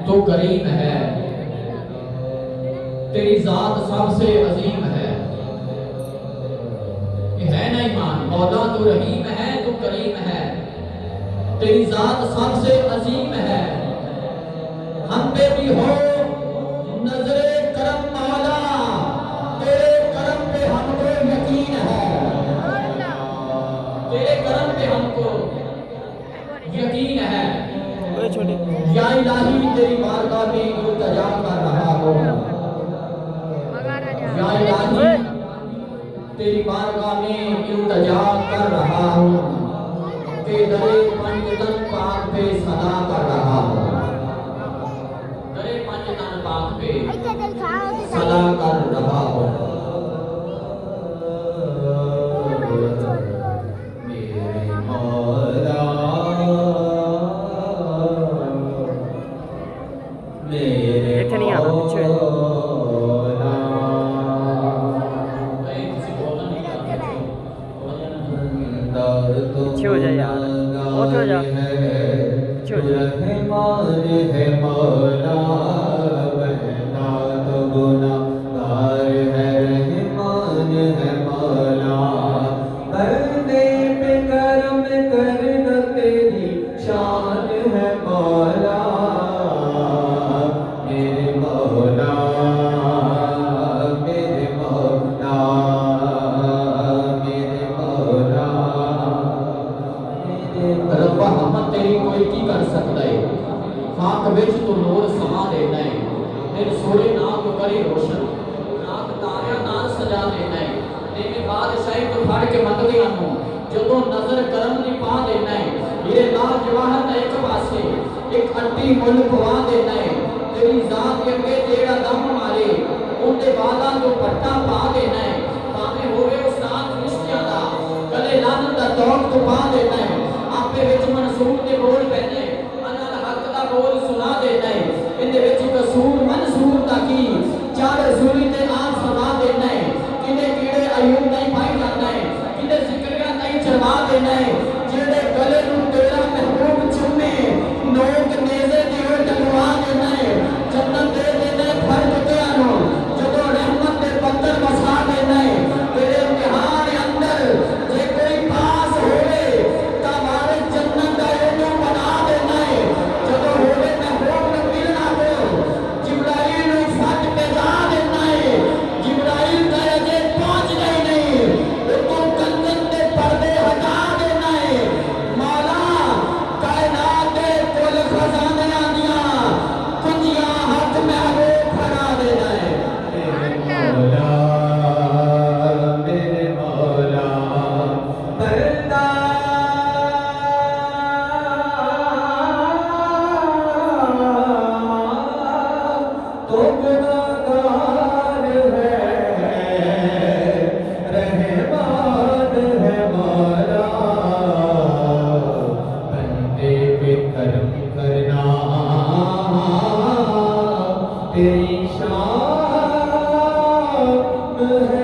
तो करीम है, तेरी जात सबसे अजीम है। ये है ना ईमान, मौला तो रहीम है तो करीम है, तेरी जात सबसे अजीम है। हम पे भी हो नजरे करम मौला, तेरे करम पे हमको यकीन है, तेरे करम पे हमको यकीन है। या इलाही तेरी बारगाह में इल्तिजा कर रहा हूँ, या इलाही तेरी बारगाह में इल्तिजा कर रहा हूँ, के दरे पंजतन पाक पे सदा कर रहा हूँ, दरे पंजतन पाक पे सदा कर रहा हूँ। इतने नहीं आना पीछे पीछे हो जाए यार, बहुत हो जा पीछे हो रब्बा हम तेरी कोई की कर सकता है, खाक विच तू नूर समा देना है, दिन सोरे नाम को करे रोशन, रात तारियां नाल सजा देना है, तेरे बादशाही को फड़ के मंगदियां नूं जदों नजर करम दी पा देना है, मेरे लाल जवाहर दा एक पासे एक अड्डी मुल पवा देना है, तेरी जात के अगे जेड़ा दम मारे उनके बादा जो पट्टा पा देना है, भावें होवे उस्ताद रिश्तियां दा गले लानत दा तौक तो पा देना है, आपे विच मंसूर दे बोल पैने अनल हक दा बोल सुना देना है, इहदे विच कसूर मंसूर दा की चार सूरी ते आप सुना देना है, किने कीड़े अयूब नहीं पाई जाता है, किने जिक्रिया नहीं चढ़वा देना है, जेड़े गले नूं तेरा महबूब चुमे नोक नेज़े दी ओर डलवा देना है, जन्नत दे देना है फर्ज किया नो जदों रहमत दे पत्थर वसा देना है, तेरे इम्तिहान अंदर जे कोई पास होवे तावारे जन्नत दा एनो बना देना है, जदों होवे महबूब नूं मिलना हो जिब्राइल नूं फट भेजा देना है, जिब्राइल दा अजे पहुंच गए नहीं उतों कंगन दे पर्दे हटा देना है, मौला कायनात दे कुल खजानियां दियां कुंजियां हाथ महबूब फड़ा देना है। तेरी शान है